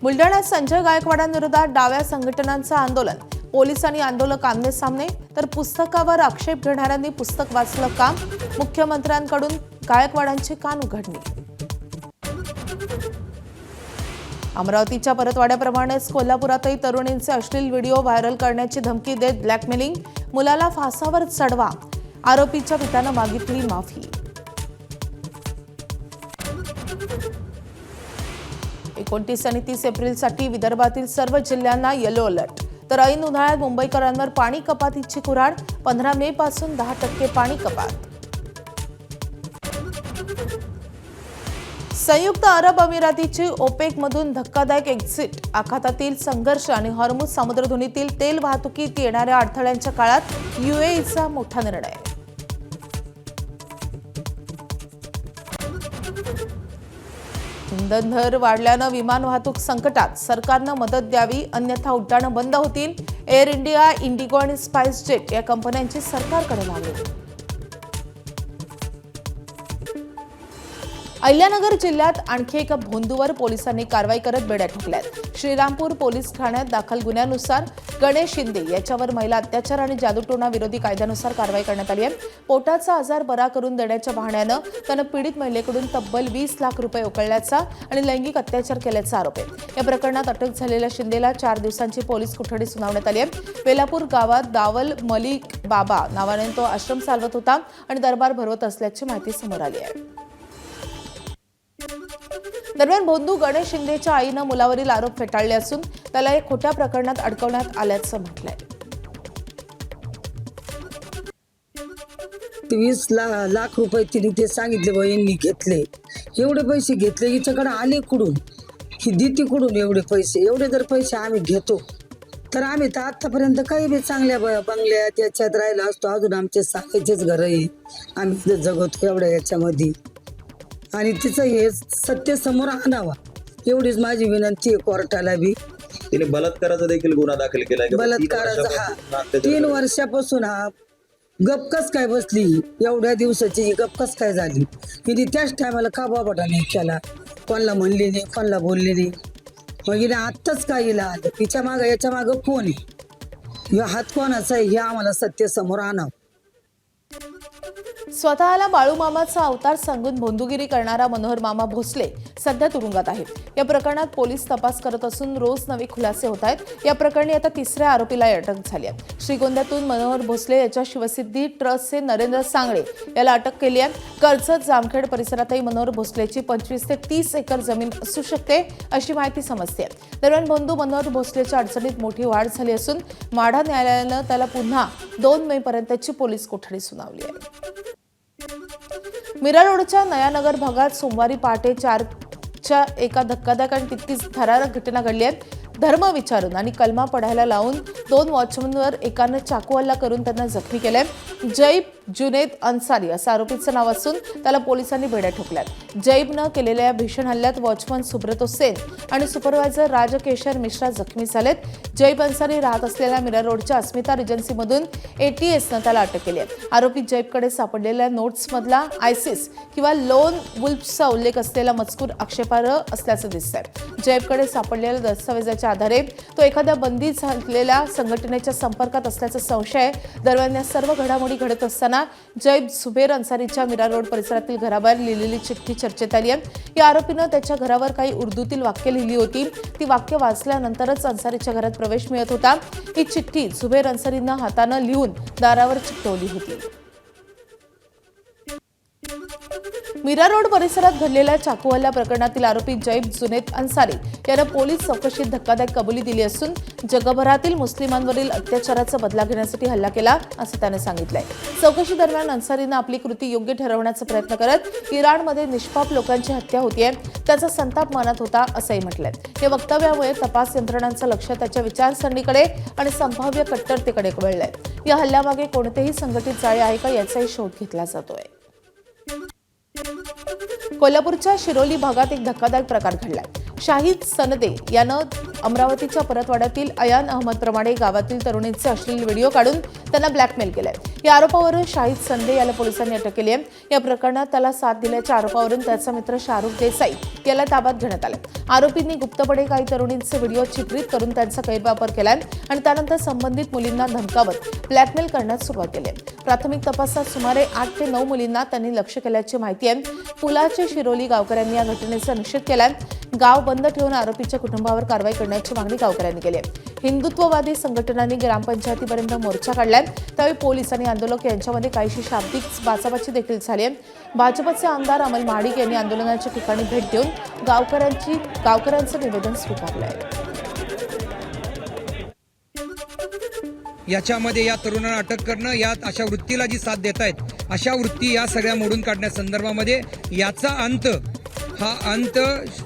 बुलढाण्यात संजय गायकवाडांविरोधात डाव्या संघटनांचं आंदोलन. पोलीस आणि आंदोलक आमने सामने, तर पुस्तकावर आक्षेप घेणाऱ्यांनी पुस्तक वाचलं का? मुख्यमंत्र्यांकडून गायकवाडांची कान उघडणी. अमरावतीच्या परतवाड्याप्रमाणेच कोल्हापुरातही तरुणींचे अश्लील व्हिडिओ व्हायरल करण्याची धमकी देत ब्लॅकमेलिंग. मुलाला फासावर चढवा, आरोपीच्या पित्यानं मागितली माफी. 29 आणि 30 एप्रिलसाठी विदर्भातील सर्व जिल्ह्यांना येलो अलर्ट. तर ऐन उन्हाळ्यात मुंबईकरांवर पाणी कपातीची कुऱ्हाड. 15 मे पासून 10% पाणी कपात. संयुक्त अरब अमिरातीची ओपेकमधून धक्कादायक एक्झिट. आखातातील संघर्ष आणि हॉर्मुझ समुद्रधुनीतील तेल वाहतुकीत येणाऱ्या अडथळ्यांच्या काळात UAEचा मोठा निर्णय. इंधन वाढल्यानं विमान वाहतूक संकटात, सरकारनं मदत द्यावी अन्यथा उड्डाणं बंद होतील. एअर इंडिया, इंडिगो आणि स्पाइस जेट या कंपन्यांची सरकारकडे मागणी. अहिल्यानगर जिल्ह्यात आणखी एका भोंदूवर पोलिसांनी कारवाई करत बेड्या ठोकल्यात. श्रीरामपूर पोलीस ठाण्यात दाखल गुन्ह्यानुसार गणेश शिंदे याच्यावर महिला अत्याचार आणि जादूटोणा विरोधी कायद्यानुसार कारवाई करण्यात आली आहे. पोटाचा आजार बरा करून देण्याच्या बहाण्यानं त्यानं पीडित महिलेकडून तब्बल 20 लाख रुपये उकळल्याचा आणि लैंगिक अत्याचार केल्याचा आरोप आहे. या प्रकरणात अटक झालेल्या शिंदेला 4 दिवसांची पोलीस कोठडी सुनावण्यात आली आहे. वेलापूर गावात दावल मलिक बाबा नावाने तो आश्रम चालवत होता आणि दरबार भरवत असल्याची माहिती समोर आली आहे. दरम्यान भोंदू गणेश शिंदेच्या आईनं मुलावरील आरोप फेटाळले असून त्याला एक खोट्या प्रकरणात अडकवण्यात आल्याचं म्हटलंय. 20 लाख रुपये तिने ते सांगितले बा यांनी घेतले. एवढे पैसे घेतले हिच्याकडे आले कुठून, ही देते कुठून एवढे पैसे? एवढे जर पैसे आम्ही घेतो तर आम्ही तर आतापर्यंत काही बी चांगल्या बंगल्यात याच्यात राहिला असतो. अजून आमचे साखरेचेच घर आहे, आम्ही जगतो एवढ्या याच्यामध्ये. आणि तिचं हे सत्य समोर आणावा एवढीच माझी विनंती आहे कोर्टाला बी. तिने बलात्काराचा देखील गुन्हा दाखल केलाय. बलात्काराचा हा 3 वर्षापासून हा गपकस काय बसली, एवढ्या दिवसाची ही गपकस काय झाली? हिने त्याच टायमाला का बाबाटा नाही केला, कोणाला म्हणली नाही, कोणाला बोलली नाही. मग हिने आत्ताच काय हिला आलं? तिच्या मागं याच्या मागं कोण आहे? ह्यो हात कोणाचा आहे हे आम्हाला सत्य समोर आणावं. स्वतःला बाळूमामाचा अवतार सांगून भोंदूगिरी करणारा मनोहर मामा भोसले सध्या तुरुंगात आहे. या प्रकरणात पोलीस तपास करत असून रोज नवे खुलासे होत आहेत. या प्रकरणी आता 3ऱ्या आरोपीला अटक झाली आहे. श्रीगोंद्यातून मनोहर भोसले याच्या शिवसिद्धी ट्रस्टचे नरेंद्र सांगळे याला अटक केली आहे. कर्जत जामखेड परिसरातही मनोहर भोसलेची 25 ते 30 एकर जमीन असू शकते अशी माहिती समजते. दरम्यान भोंदू मनोहर भोसलेच्या अडचणीत मोठी वाढ झाली असून माढा न्यायालयानं त्याला पुन्हा 2 मे पर्यंतची पोलीस कोठडी सुनावली आहे. मीरा रोडच्या नयानगर भागात सोमवारी पहाटे 4च्या एका धक्कादायक आणि तितकीच थरारक घटना घडली आहे. धर्म विचारून आणि कलमा पढायला लावून 2 वॉचमनवर एकानं चाकू हल्ला करून त्यांना जखमी केलंय. जैब जुनेद अन्सारी असं आरोपीचं नाव असून त्याला पोलिसांनी बेड्या ठोकल्यात. जैबनं केलेल्या या भीषण हल्ल्यात वॉचमन सुब्रतो सेन आणि सुपरवायझर राजकेशर मिश्रा जखमी झालेत. जैब अन्सारी राहत असलेल्या मीरा रोडच्या अस्मिता रिजन्सीमधून ATSनं त्याला अटक केली आहे. आरोपी जैबकडे सापडलेल्या नोट्समधला आयसिस किंवा लोन वुल्फ्सचा उल्लेख असलेला मजकूर आक्षेपार्ह असल्याचं दिसतंय. जैबकडे सापडलेल्या दस्तावेजाच्या आधारे तो एखाद्या बंदी झालेल्या संघटनेच्या संपर्कात असल्याचा संशय आहे. दरम्यान या सर्व घडामोडी घडत असताना जैब झुबेर अन्सारीच्या मीरा रोड परिसरातील घराबाहेर लिहिलेली चिठ्ठी चर्चेत आली आहे. या आरोपीनं त्याच्या घरावर काही उर्दूतील वाक्य लिहिली होती. ती वाक्य वाचल्यानंतरच अन्सारीच्या घरात प्रवेश मिळत होता. ही चिठ्ठी झुबेर अन्सारीनं हातानं लिहून दारावर चिकटवली होती. मीरा रोड परिसरात घडलेल्या चाकू हल्ला प्रकरणातील आरोपी जैब जुनेद अन्सारी यानं पोलीस चौकशीत धक्कादायक कबुली दिली असून जगभरातील मुस्लिमांवरील अत्याचाराचा बदला घेण्यासाठी हल्ला केला असं त्यानं सांगितलंय. चौकशी दरम्यान अन्सारीनं आपली कृती योग्य ठरवण्याचा प्रयत्न करत इराणमध्ये निष्पाप लोकांची हत्या होतीये त्याचा संताप मानत होता असंही म्हटलंय. या वक्तव्यामुळे तपास यंत्रणांचं लक्ष त्याच्या विचारसरणीकडे आणि संभाव्य कट्टरतेकडे वळलंय. या हल्ल्यामागे कोणतेही संघटित जाळे आहे का याचाही शोध घेतला जातोय. कोल्हापूरच्या शिरोली भागात एक धक्कादायक प्रकार घडलाय. शाहिद सनदे यानं अमरावतीच्या परतवाड्यातील अयान अहमद प्रमाणे गावातील तरुणींचे अश्लील व्हिडिओ काढून त्यांना ब्लॅकमेल केलंय. या आरोपावरून शाहिद सनदे याला पोलिसांनी अटक केली आहे. या प्रकरणात त्याला साथ दिल्याच्या आरोपावरून त्याचा मित्र शाहरुख देसाई याला ताब्यात घेण्यात आलं. आरोपींनी गुप्तपणे काही तरुणींचे व्हिडिओ चित्रित करून त्यांचा गैरवापर केलाय आणि त्यानंतर संबंधित मुलींना धमकावत ब्लॅकमेल करण्यास सुरुवात केली. प्राथमिक तपासात सुमारे 8 ते 9 मुलींना त्यांनी लक्ष केल्याची माहिती आहे. पुलाचे शिरोली गावकऱ्यांनी या घटनेचा निषेध केलाय. गाव बंद ठेवून आरोपीच्या कुटुंबावर कारवाई करण्याची मागणी गावकऱ्यांनी केली आहे. हिंदुत्ववादी संघटनांनी ग्रामपंचायतीपर्यंत मोर्चा काढलाय. त्यावेळी पोलीस आणि आंदोलक यांच्यामध्ये काहीशी शाब्दिक बाचाबाची देखील झाली आहे. भाजपचे आमदार अमल महाडिक यांनी आंदोलनाच्या ठिकाणी भेट देऊन गावकऱ्यांचं निवेदन स्वीकारलंय. याच्यामध्ये या तरुणांना अटक करणं, यात अशा वृत्तीला जी साथ देत आहेत अशा वृत्ती या सगळ्या मोडून काढण्यासंदर्भामध्ये याचा अंत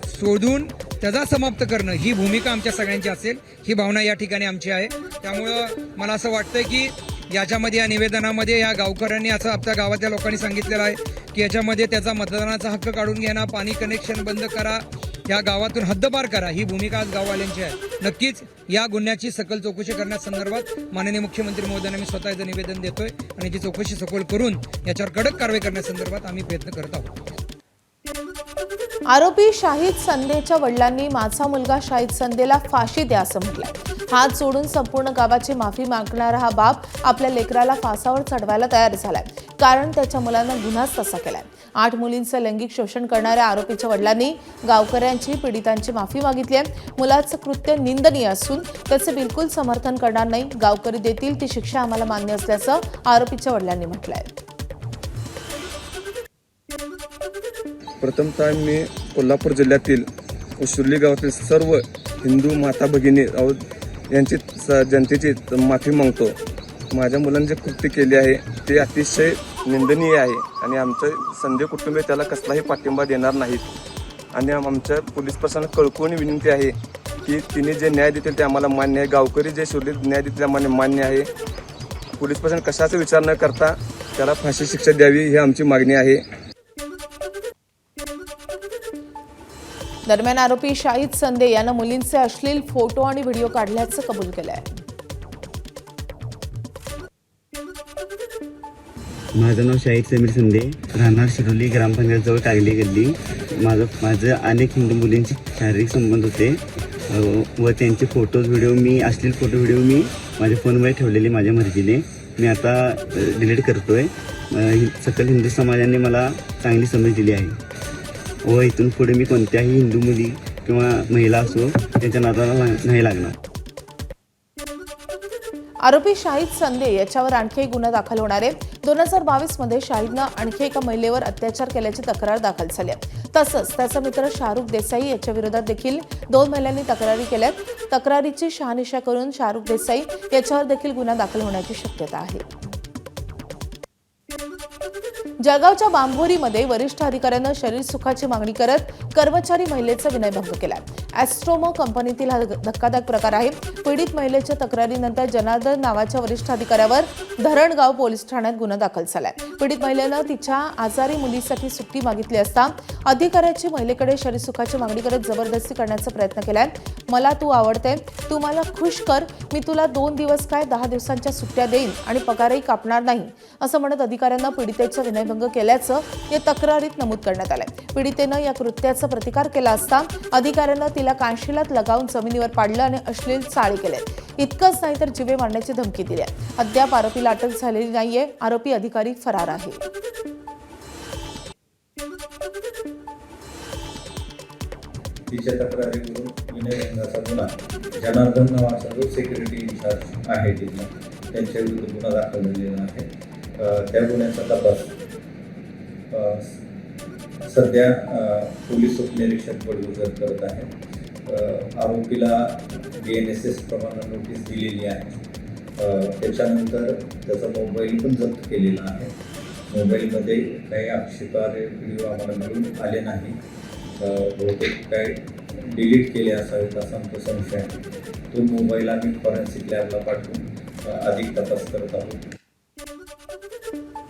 शोधून त्याचा समाप्त करणं ही भूमिका आमच्या सगळ्यांची असेल, ही भावना या ठिकाणी आमची आहे. त्यामुळं मला असं वाटतं की याच्यामध्ये या निवेदनामध्ये या गावकऱ्यांनी असं आपल्या गावातल्या लोकांनी सांगितलेलं आहे की याच्यामध्ये त्याचा मतदानाचा हक्क काढून घेणं, पाणी कनेक्शन बंद करा, या गावातून हद्दपार करा, ही भूमिका आज गाववाल्यांची आहे. नक्कीच या गुन्ह्याची सखोल चौकशी करण्यासंदर्भात माननीय मुख्यमंत्री महोदयांना मी स्वतः इथं निवेदन देतोय आणि याची चौकशी सखोल करून याच्यावर कडक कारवाई करण्यासंदर्भात आम्ही प्रयत्न करत आहोत. आरोपी शाहिद संदेच्या वडिलांनी माझा मुलगा शाहिद संदेला फाशी द्या असं म्हटलंय. हात सोडून संपूर्ण गावाची माफी मागणारा हा बाप आपल्या लेकराला फासावर चढवायला तयार झालाय, कारण त्याच्या मुलानं गुन्हाच तसा केलाय. 8 मुलींचं लैंगिक शोषण करणाऱ्या आरोपीच्या वडिलांनी गावकऱ्यांची, पीडितांची माफी मागितली आहे. मुलाचं कृत्य निंदनीय असून त्याचे बिलकुल समर्थन करणार नाही. गावकरी देतील ती शिक्षा आम्हाला मान्य असल्याचं आरोपीच्या वडिलांनी म्हटलंय. प्रथमतः मी कोल्हापूर जिल्ह्यातील उशिर्ली गावातील सर्व हिंदू माता भगिनी यांची जनतेची माफी मागतो. माझ्या मुलांनी जे कृत्य केले आहे ते अतिशय निंदनीय आहे आणि आमचं संदेह कुटुंबीय त्याला कसलाही पाठिंबा देणार नाहीत आणि आमच्या पोलीस प्रशासनाला कळकळून विनंती आहे की तिने जे न्याय देतील ते आम्हाला मान्य आहे. गावकरी जे शोधित न्याय देतील आम्हाला मान्य आहे. पोलीस प्रशासन कशाचा विचार न करता त्याला फाशी शिक्षा द्यावी ही आमची मागणी आहे. दरम्यान आरोपी शाहिद संदे यानं मुलींचे अश्लील फोटो आणि व्हिडिओ काढल्याचं कबूल केलंय. माझं नाव शाहिद समीर संदे, राहणार शिरोली, ग्रामपंचायतजवळ टागली गल्ली. माझं अनेक हिंदू मुलींचे शारीरिक संबंध होते व त्यांचे फोटोज व्हिडिओ अश्लील फोटो व्हिडिओ मी माझ्या फोनवर ठेवलेले माझ्या मर्जीने. मी आता डिलीट करतोय. सकल हिंदू समाजाने मला चांगली समज दिली आहे व इथून पुढे मी कोणत्याही हिंदू मुली किंवा महिला असो त्यांच्या नादाला नाही लागणार. आरोपी शाहिद संदे याच्यावर आणखी एक गुन्हा दाखल होणार आहे. 2022 मध्ये शाहिदनं आणखी एका महिलेवर अत्याचार केल्याची तक्रार दाखल झाली आहे. तसंच त्याचा मित्र शाहरुख देसाई याच्या विरोधात देखील 2 महिलांनी तक्रारी केल्यात. तक्रारीची शहानिशा करून शाहरुख देसाई याच्यावर देखील गुन्हा दाखल होण्याची शक्यता आहे. जळगावच्या बांभोरीमध्ये वरिष्ठ अधिकाऱ्यानं शरीर सुखाची मागणी करत कर्मचारी महिलेचा विनयभंग केला. ॲस्ट्रोमो कंपनीतील हा धक्कादायक प्रकार आहे. पीडित महिलेच्या तक्रारीनंतर जनार्दन नावाच्या वरिष्ठ अधिकाऱ्यावर धरणगाव पोलीस ठाण्यात गुन्हा दाखल झालाय. पीडित महिलेनं तिच्या आजारी मुलीसाठी सुट्टी मागितली असता अधिकाऱ्याची महिलेकडे शरीर सुखाची मागणी करत जबरदस्ती करण्याचा प्रयत्न केलाय. मला तू आवडते, तू मला खुश कर, मी तुला 2 दिवस काय 10 दिवसांच्या सुट्ट्या देईन आणि पगारही कापणार नाही असं म्हणत अधिकाऱ्यांना पीडितेचा विनयभंग केल्याचं या तक्रारीत नमूद करण्यात आलंय. पीडितेनं या कृत्याचा प्रतिकार केला असता अधिकाऱ्यांना तिला कानशिलात लगावून जमिनीवर पाडलं आणि अश्लील चाळे केले. इतकंच नाही तर जीवे मारण्याची धमकी दिली आहे. अद्याप आरोपीला अटक झालेली नाहीये. आरोपी अधिकारी फरार आहे. तिच्या तक्रारीवरून विनयभंगाचा गुन्हा जनार्दन नावाचा जो सेक्युरिटी इन्चार्ज आहे तिथला त्यांच्या विरुद्ध गुन्हा दाखल झालेला आहे. त्या गुन्ह्याचा तपास सध्या पोलीस उपनिरीक्षक पडगुजर करत आहे. आरोपीला BNSS प्रमाणे नोटीस दिलेली आहे. त्याच्यानंतर त्याचा मोबाईल पण जप्त केलेला आहे. मोबाईलमध्ये काही आक्षेपार्ह व्हिडिओ आम्हाला मिळून आले नाही. बहुतेक काही डिलीट केले असावेत असा आमचा संशय आहे. तो मोबाईल आम्ही फॉरेन्सिक लॅबला पाठवून अधिक तपास करत आहोत.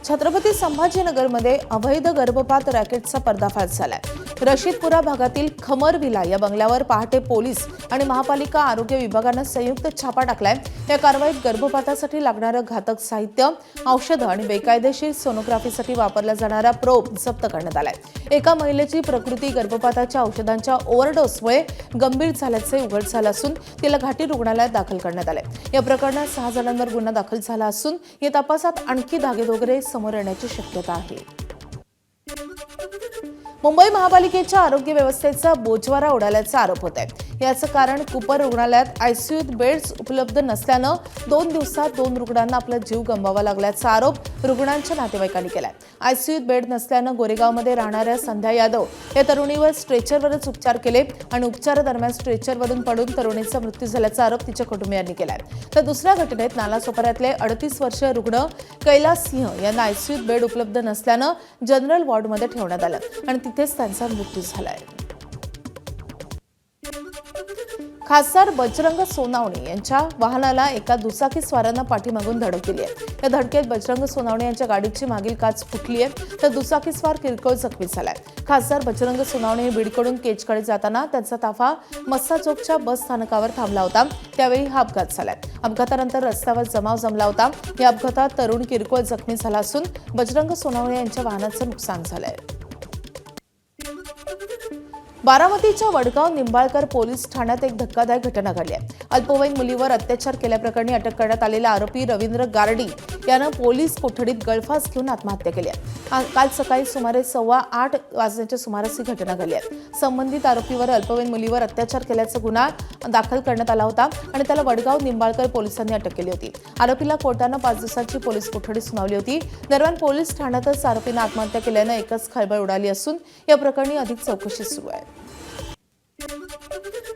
छत्रपती संभाजीनगरमध्ये अवैध गर्भपात रॅकेटचा पर्दाफाश झालाय. रशीदपुरा भागातील खमर विला या बंगल्यावर पहाटे पोलीस आणि महापालिका आरोग्य विभागानं संयुक्त छापा टाकलाय. या कारवाईत गर्भपातासाठी लागणारं घातक साहित्य, औषधं आणि बेकायदेशीर सोनोग्राफीसाठी वापरला जाणारा प्रोब जप्त करण्यात आलाय. एका महिलेची प्रकृती गर्भपाताच्या औषधांच्या ओव्हरडोसमुळे गंभीर झाल्याचे उघड झालं असून तिला घाटी रुग्णालयात दाखल करण्यात आलंय. या प्रकरणात 6 जणांवर गुन्हा दाखल झाला असून या तपासात आणखी धागेदोगरे समोर येण्याची शक्यता आहे. मुंबई महापालिकेच्या आरोग्य व्यवस्थेचा बोजवारा उडाल्याचा आरोप होत आहे. याचं कारण कुपर रुग्णालयात आयसीयूत बेड्स उपलब्ध नसल्यानं 2 दिवसात 2 रुग्णांना आपला जीव गमवावा लागल्याचा आरोप रुग्णांच्या नातेवाईकांनी केलाय. आयसीयूत बेड नसल्यानं गोरेगावमध्ये राहणाऱ्या संध्या यादव या तरुणीवर स्ट्रेचरवरच उपचार केले आणि उपचारादरम्यान स्ट्रेचरवरून पडून तरुणीचा मृत्यू झाल्याचा आरोप तिच्या कुटुंबियांनी केलाय. तर दुसऱ्या घटनेत नालासोपाऱ्यातले 38 वर्षीय रुग्ण कैलास सिंह यांना आयसीयूत बेड उपलब्ध नसल्यानं जनरल वॉर्डमध्ये ठेवण्यात आलं आणि तिथेच त्यांचा मृत्यू झालाय. खासदार बजरंग सोनावणे यांच्या वाहनाला एका दुचाकी स्वारानं पाठीमागून धडक दिली आहे. या धडकेत बजरंग सोनावणे यांच्या गाडीची मागील काच फुटली आहे, तर दुचाकी स्वार किरकोळ जखमी झालाय. खासदार बजरंग सोनावणे हे बीडकडून केजकडे जाताना त्यांचा ताफा मस्सा चौकच्या बस स्थानकावर थांबला होता. त्यावेळी हा अपघात झालाय. अपघातानंतर रस्त्यावर जमाव जमला होता. या अपघातात तरुण किरकोळ जखमी झाला असून बजरंग सोनावणे यांच्या वाहनाचं नुकसान झालंय. बारामतीच्या वडगाव निंबाळकर पोलीस ठाण्यात एक धक्कादायक घटना घडली आहे. अल्पवयीन मुलीवर अत्याचार केल्याप्रकरणी अटक करण्यात आलेला आरोपी रवींद्र गारडी यानं पोलीस कोठडीत गळफास घेऊन आत्महत्या केली आहे. काल सकाळी सुमारे 8:15 वाजण्याच्या सुमारास ही घटना घडली आहे. संबंधित आरोपीवर अल्पवयीन मुलीवर अत्याचार केल्याचा गुन्हा दाखल करण्यात आला होता आणि त्याला वडगाव निंबाळकर पोलिसांनी अटक केली होती. आरोपीला कोर्टानं 5 दिवसांची पोलीस कोठडी सुनावली होती. दरम्यान पोलीस ठाण्यातच आरोपीनं आत्महत्या केल्यानं एकच खळबळ उडाली असून या प्रकरणी अधिक चौकशी सुरू आहे.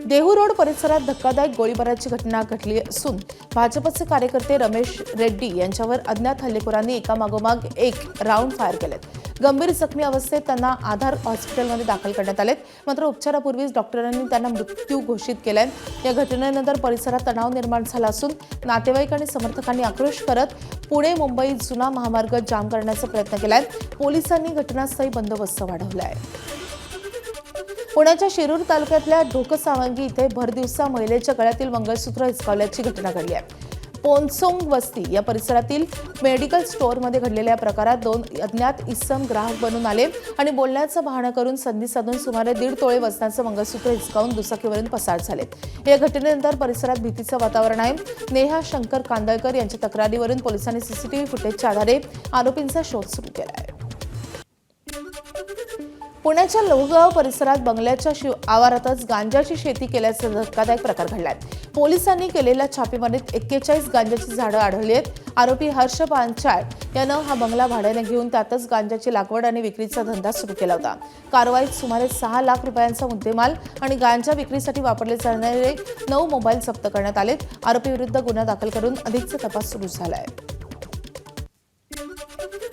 देहू रोड परिसरात धक्कादायक गोळीबाराची घटना घडली असून भाजपचे कार्यकर्ते रमेश रेड्डी यांच्यावर अज्ञात हल्लेखोरांनी एकामागोमाग एक राऊंड फायर केलेत. गंभीर जखमी अवस्थेत त्यांना आधार हॉस्पिटलमध्ये दाखल करण्यात आलेत. मात्र उपचारापूर्वीच डॉक्टरांनी त्यांना मृत्यू घोषित केलाय. या घटनेनंतर परिसरात तणाव निर्माण झाला असून नातेवाईक आणि समर्थकांनी आक्रोश करत पुणे मुंबई जुना महामार्ग जाम करण्याचा प्रयत्न केलाय. पोलिसांनी घटनास्थळी बंदोबस्त वाढवलाय. पुण्याच्या शिरूर तालुक्यातल्या ढोकसावंगी इथे भरदिवसा महिलेच्या गळ्यातील मंगळसूत्र हिसकावल्याची घटना घडली आहे. पोनसोंग वस्ती या परिसरातील मेडिकल स्टोअरमध्ये घडलेल्या प्रकारात 2 अज्ञात इसम ग्राहक बनून आले आणि बोलण्याचं बहाणं करून संधी साधून सुमारे 1.5 तोळे वजनाचं मंगळसूत्र हिसकावून दुचाकीवरून पसार झाले. या घटनेनंतर परिसरात भीतीचं वातावरण आहे. नेहा शंकर कांदळकर यांच्या तक्रारीवरून पोलिसांनी सीसीटीव्ही फुटेजच्या आधारे आरोपींचा शोध सुरू केला आहे. पुण्याच्या लोहगाव परिसरात बंगल्याच्या आवारातच गांजाची शेती केल्याचा धक्कादायक प्रकार घडलाय. पोलिसांनी केलेल्या छापेमारीत 41 गांजाची झाडं आढळली आहेत. आरोपी हर्ष पांचाळ यानं हा बंगला भाड्याने घेऊन त्यातच गांजाची लागवड आणि विक्रीचा धंदा सुरू केला होता. कारवाईत सुमारे 6 लाख रुपयांचा मुद्देमाल आणि गांजा विक्रीसाठी वापरले जाणारे 9 मोबाईल जप्त करण्यात आलेत. आरोपीविरुद्ध गुन्हा दाखल करून अधिकचा तपास सुरू झाला आहे.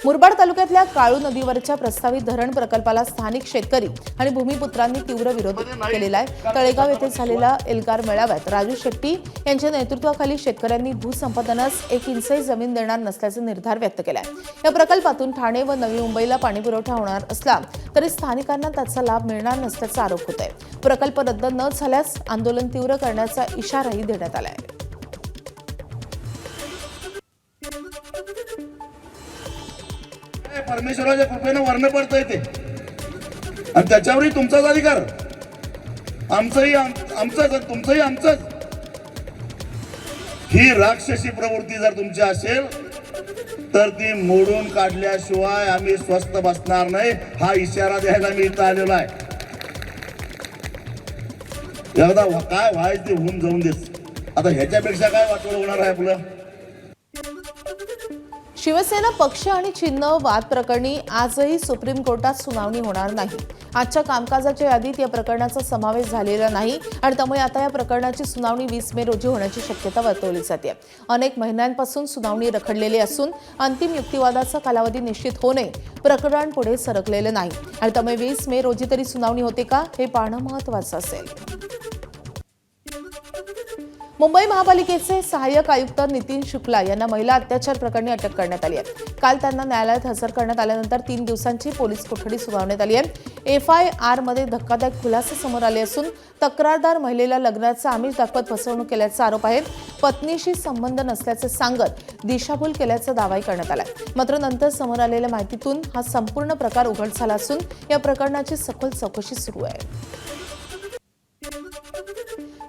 मुरबाड तालुक्यातल्या काळू नदीवरच्या प्रस्तावित धरण प्रकल्पाला स्थानिक शेतकरी आणि भूमिपुत्रांनी तीव्र विरोध केलेला आहे. तळेगाव येथे झालेल्या एल्गार मेळाव्यात राजू शेट्टी यांच्या नेतृत्वाखाली शेतकऱ्यांनी भूसंपादनास 1 इंचही जमीन देणार नसल्याचा निर्धार व्यक्त केलाय. या प्रकल्पातून ठाणे व नवी मुंबईला पाणीपुरवठा होणार असला तरी स्थानिकांना त्याचा लाभ मिळणार नसल्याचा आरोप होत आहे. प्रकल्प रद्द न झाल्यास आंदोलन तीव्र करण्याचा इशाराही देण्यात आला आहे. परमेश्वराच्या कृपेनं वर्ण पडतंय ते आणि त्याच्यावरही तुमचाच अधिकार, आमचंही आमचंच, तुमचंही आमचंच. ही राक्षसी प्रवृत्ती जर तुमची असेल तर ती मोडून काढल्याशिवाय आम्ही स्वस्थ बसणार नाही, हा इशारा द्यायला मी इथं आलेलो आहे. एकदा काय व्हायचं ते होऊन जाऊन देस. आता ह्याच्यापेक्षा काय वाटोळं होणार आहे आपलं. शिवसेना पक्ष आणि चिन्ह वाद प्रकरणी आजही सुप्रीम कोर्टात सुनावणी होणार नाही. आजच्या कामकाजाच्या यादीत या प्रकरणाचा समावेश झालेला नाही आणि त्यामुळे आता या प्रकरणाची सुनावणी 20 मे रोजी होण्याची शक्यता वर्तवली जाते. अनेक महिन्यांपासून सुनावणी रखडलेली असून अंतिम युक्तिवादाचा कालावधी निश्चित होणे प्रकरण पुढे सरकलेलं नाही आणि त्यामुळे 20 मे रोजी तरी सुनावणी होते का हे पाहणं महत्त्वाचं असेल. मुंबई महापालिकेचे सहाय्यक आयुक्त नितीन शुक्ला यांना महिला अत्याचार प्रकरणी अटक करण्यात आली आहे. काल त्यांना न्यायालयात हजर करण्यात आल्यानंतर 3 दिवसांची पोलीस कोठडी सुनावण्यात आली आहे. FIR मध्ये धक्कादायक खुलासे समोर आले असून तक्रारदार महिलेला लग्नाचा आमिष दाखवत फसवणूक केल्याचा आरोप आहे. पत्नीशी संबंध नसल्याचे सांगत दिशाभूल केल्याचा दावाही करण्यात आला. मात्र नंतर समोर आलेल्या माहितीतून हा संपूर्ण प्रकार उघड झाला असून या प्रकरणाची सखोल चौकशी सुरू आहे.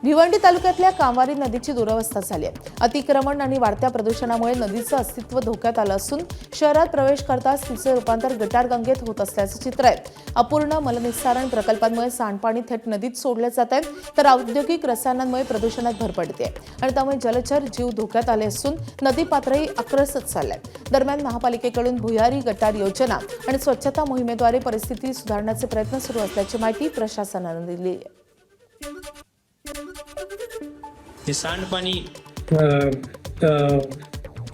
भिवंडी तालुक्यातल्या कांवारी नदीची दुरवस्था झाली आहे. अतिक्रमण आणि वाढत्या प्रदूषणामुळे नदीचं अस्तित्व धोक्यात आलं असून शहरात प्रवेश करताच तिचे रूपांतर गटारगंगेत होत असल्याचं चित्र आहे. अपूर्ण मलनिस्सारण प्रकल्पांमुळे सांडपाणी थेट नदीत सोडलं जात आहे, तर औद्योगिक रसायनांमुळे प्रदूषणात भर पडते आणि त्यामुळे जलचर जीव धोक्यात आले असून नदी पात्रही आक्रसत चाललंय. दरम्यान महापालिकेकडून भुयारी गटार योजना आणि स्वच्छता मोहिमेद्वारे परिस्थिती सुधारण्याचे प्रयत्न सुरू असल्याची माहिती प्रशासनानं दिली आहे. हे सांडपाणी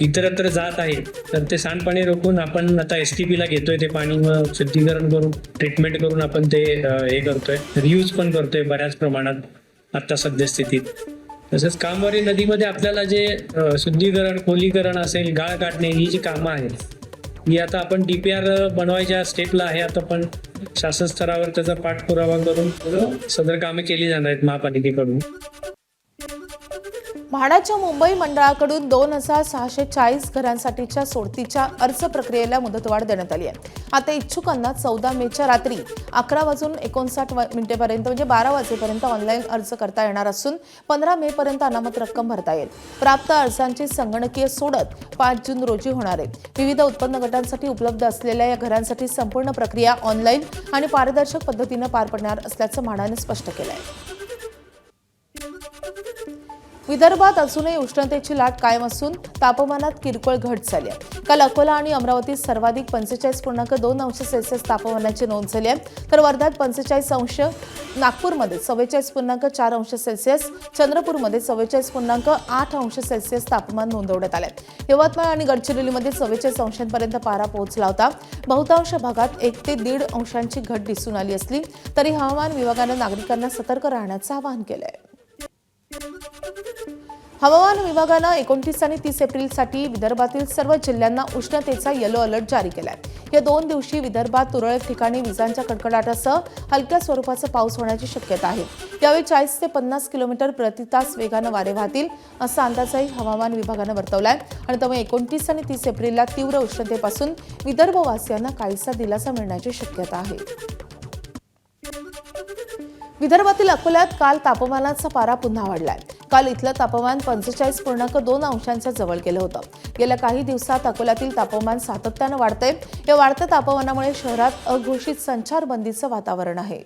इतरत्र जात आहे, तर ते सांडपाणी रोखून आपण आता STPला घेतोय ते पाणी, मग शुद्धीकरण करून ट्रीटमेंट करून आपण ते हे करतोय, रियूज पण करतोय बऱ्याच प्रमाणात. आता सद्यस्थितीत. तसंच कामवारी नदीमध्ये आपल्याला जे शुद्धीकरण, खोलीकरण असेल, गाळ काढणे ही जी कामं आहेत ही आता आपण DPR बनवायच्या स्टेपला आहे. आता पण शासन स्तरावर त्याचा पाठपुरावा करून सदर कामे केली जाणार आहेत महापालिकेकडून. म्हाडाच्या मुंबई मंडळाकडून 2640 घरांसाठीच्या सोडतीच्या अर्ज प्रक्रियेला मुदतवाढ देण्यात आली आहे. आता इच्छुकांना 14 मेच्या रात्री 11:59 पर्यंत म्हणजे 12 वाजेपर्यंत ऑनलाईन अर्ज करता येणार असून 15 मे पर्यंत अनामत रक्कम भरता येईल. प्राप्त अर्जांची संगणकीय सोडत 5 जून रोजी होणार आहे. विविध उत्पन्न गटांसाठी उपलब्ध असलेल्या या घरांसाठी संपूर्ण प्रक्रिया ऑनलाईन आणि पारदर्शक पद्धतीनं पार पडणार असल्याचं म्हाडाने स्पष्ट केलं आहे. विदर्भात अजूनही उष्णतेची लाट कायम असून तापमानात किरकोळ घट झाली आहे. काल अकोला आणि अमरावतीत सर्वाधिक 45.2 अंश सेल्सिअस तापमानाची नोंद झाली आहे, तर वर्ध्यात 45 अंश, नागपूरमध्ये 44.4 अंश सेल्सिअस, चंद्रपूरमध्ये 44.8 अंश सेल्सिअस तापमान नोंदवण्यात आले. यवतमाळ आणि गडचिरोलीमध्ये 44 अंशांपर्यंत पारा पोहोचला होता. बहुतांश भागात 1 ते 1.5 अंशांची घट दिसून आली असली तरी हवामान विभागानं नागरिकांना सतर्क राहण्याचं आवाहन केलं आहे. हवामान विभागानं 29 आणि 30 एप्रिलसाठी विदर्भातील सर्व जिल्ह्यांना उष्णतेचा येलो अलर्ट जारी केलाय. या 2 दिवशी विदर्भात तुरळक ठिकाणी विजांच्या कडकडाटासह हलक्या स्वरूपाचा पाऊस होण्याची शक्यता आहे. यावेळी 40 ते 50 किलोमीटर प्रति तास वेगानं वारे वाहतील असा अंदाजही हवामान विभागानं वर्तवलाय. आणि त्यामुळे 29 आणि 30 एप्रिलला तीव्र उष्णतेपासून विदर्भवासियांना काहीसा दिलासा मिळण्याची शक्यता आहे. विदर्भातील अकोल्यात काल तापमानाचा पारा पुन्हा वाढलाय. काल इथलं तापमान 45.2 अंशांच्या जवळ गेलं होतं. गेल्या काही दिवसात अकोल्यातील तापमान सातत्यानं वाढतंय. या वाढत्या तापमानामुळे शहरात अघोषित संचारबंदीचं वातावरण आहे.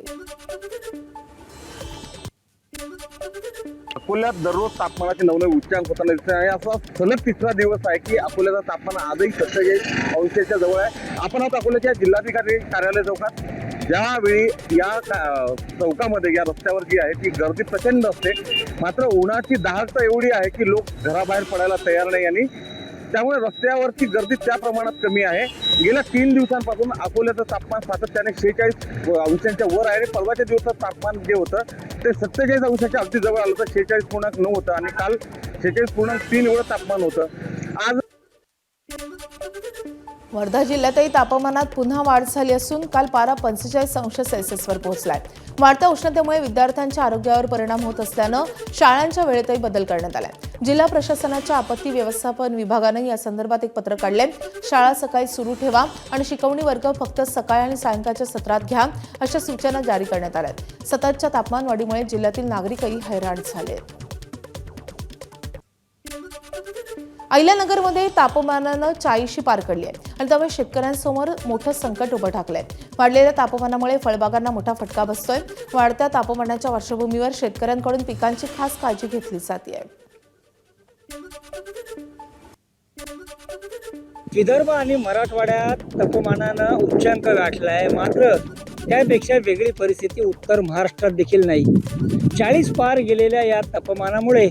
अकोल्यात दररोज तापमानाचे नवनवे उच्चांक होताना दिसत आहे. असा सलग 3रा दिवस आहे की अकोल्याचं तापमान आजही 47 अंशाच्या जवळ आहे. आपण आहोत अकोल्याच्या जिल्हाधिकारी कार्यालय चौकात. ज्यावेळी या चौकामध्ये, या रस्त्यावर जी आहे ती गर्दी प्रचंड असते, मात्र उन्हाची दाहकता एवढी आहे की लोक घराबाहेर पडायला तयार नाही आणि त्यामुळे रस्त्यावरची गर्दी त्या प्रमाणात कमी आहे. गेल्या 3 दिवसांपासून अकोल्याचं तापमान सातत्याने 46 अंशांच्या वर आहे. परवाच्या दिवसात तापमान जे होतं ते 47 अंशाच्या अगदी जवळ आलं होतं. 46.9 होतं आणि काल 46.3 एवढं तापमान होतं. आज वर्धा जिल्ह्यातही तापमानात पुन्हा वाढ झाली असून काल पारा 45 अंश सेल्सिअसवर पोहोचलाय. वाढत्या उष्णतेमुळे विद्यार्थ्यांच्या आरोग्यावर परिणाम होत असल्यानं शाळांच्या वेळेतही बदल करण्यात आलाय. जिल्हा प्रशासनाच्या आपत्ती व्यवस्थापन विभागानं या संदर्भात एक पत्र काढले. शाळा सकाळी सुरू ठेवा आणि शिकवणी वर्ग फक्त सकाळ आणि सायंकाळच्या सत्रात घ्या अशा सूचना जारी करण्यात आल्या. सततच्या तापमान वाढीमुळे जिल्ह्यातील नागरिकही हैराण झाले. अहिल्यानगरमध्ये तापमानानं 40 पार काढली आहे आणि त्यामुळे शेतकऱ्यांसमोर मोठं संकट उभं ठाकलंय. वाढलेल्या तापमानामुळे फळबागांना मोठा फटका बसतोय. वाढत्या तापमानाच्या पार्श्वभूमीवर शेतकऱ्यांकडून पिकांची खास काळजी घेतली जाते. विदर्भ आणि मराठवाड्यात तापमानानं उच्चांक गाठलाय, मात्र त्यापेक्षा वेगळी परिस्थिती उत्तर महाराष्ट्रात देखील नाही. 40 पार गेलेल्या या तापमानामुळे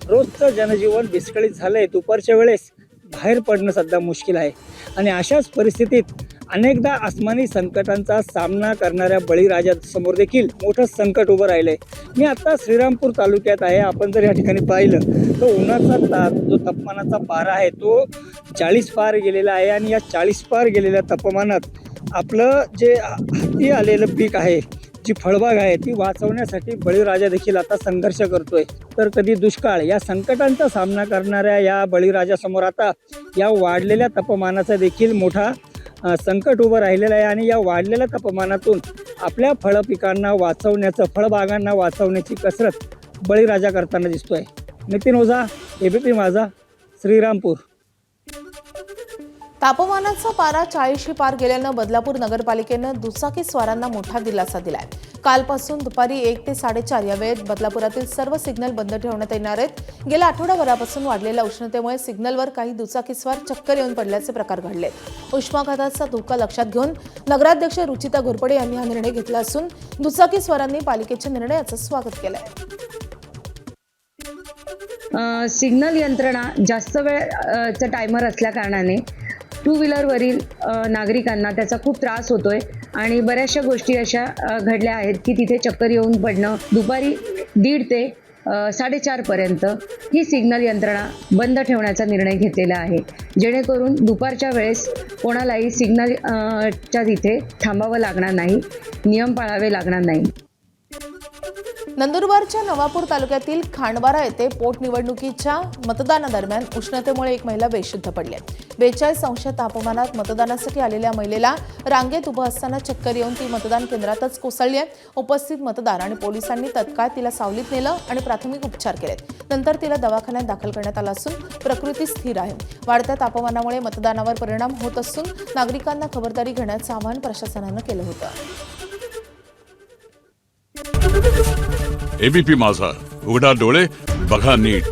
रोजचं जनजीवन विस्कळीत झालंय. दुपारच्या वेळेस बाहेर पडणं सुद्धा मुश्किल आहे आणि अशाच परिस्थितीत अनेकदा आसमानी संकटांचा सामना करणाऱ्या बळीराजासमोर देखील मोठं संकट उभं राहिलंय. मी आता श्रीरामपूर तालुक्यात आहे. आपण जर या ठिकाणी पाहिलं तर उन्हाचा जो तापमानाचा पारा आहे तो 40 पार गेलेला आहे आणि या 40 पार गेलेल्या तापमानात आपलं जे हाती आलेलं पीक आहे, जी फळबाग आहे ती वाचवण्यासाठी बळीराजा देखील आता संघर्ष करतोय. तर कधी दुष्काळ, या संकटांचा सामना करणाऱ्या या बळीराजासमोर आता या वाढलेल्या तापमानाचा देखील मोठा संकट उभं राहिलेलं आहे आणि या वाढलेल्या तापमानातून आपल्या फळपिकांना वाचवण्याचं, फळबागांना वाचवण्याची कसरत बळीराजा करताना दिसतोय. नितीन ओझा, ABP माझा, श्रीरामपूर. तापमानाचा पारा 40 पार गेल्यानं बदलापूर नगरपालिकेनं दुचाकी स्वारांना मोठा दिलासा दिलाय. कालपासून दुपारी 1 ते 4:30 या वेळेत बदलापुरातील सर्व सिग्नल बंद ठेवण्यात येणार आहेत. गेल्या आठवडाभरापासून वाढलेल्या उष्णतेमुळे सिग्नलवर काही दुचाकीस्वार चक्कर येऊन पडल्याचे प्रकार घडले. उष्माघाताचा धोका लक्षात घेऊन नगराध्यक्ष रुचिता घोरपडे यांनी हा निर्णय घेतला असून दुचाकीस्वारांनी पालिकेच्या निर्णयाचं स्वागत केलंय. सिग्नल यंत्रणा जास्त वेळचा टायमर असल्या कारणाने 2 व्हीलरवरील नागरिकांना त्याचा खूप त्रास होतोय आणि बऱ्याचशा गोष्टी अशा घडल्या आहेत की तिथे चक्कर येऊन पडणं. दुपारी 1:30 ते 4:30 पर्यंत ही सिग्नल यंत्रणा बंद ठेवण्याचा निर्णय घेतलेला आहे, जेणेकरून दुपारच्या वेळेस कोणालाही सिग्नल च्या तिथे थांबावं लागणार नाही, नियम पाळावे लागणार नाही. नंदुरबारच्या नवापूर तालुक्यातील खांडबारा येथे पोटनिवडणुकीच्या मतदानादरम्यान उष्णतेमुळे एक महिला बेशुद्ध पडली आहे. 42 तापमानात मतदानासाठी आलेल्या महिलेला रांगेत उभं असताना चक्कर येऊन ती मतदान केंद्रातच कोसळली आहे. उपस्थित मतदार आणि पोलिसांनी तत्काळ तिला सावलीत नेलं आणि प्राथमिक उपचार केलेत. नंतर तिला दवाखान्यात दाखल करण्यात आलं असून प्रकृती स्थिर आहे. वाढत्या तापमानामुळे मतदानावर परिणाम होत असून नागरिकांना खबरदारी घेण्याचं आवाहन प्रशासनानं केलं होतं. एबीपी माझा, उघडा डोळे बघा नीट.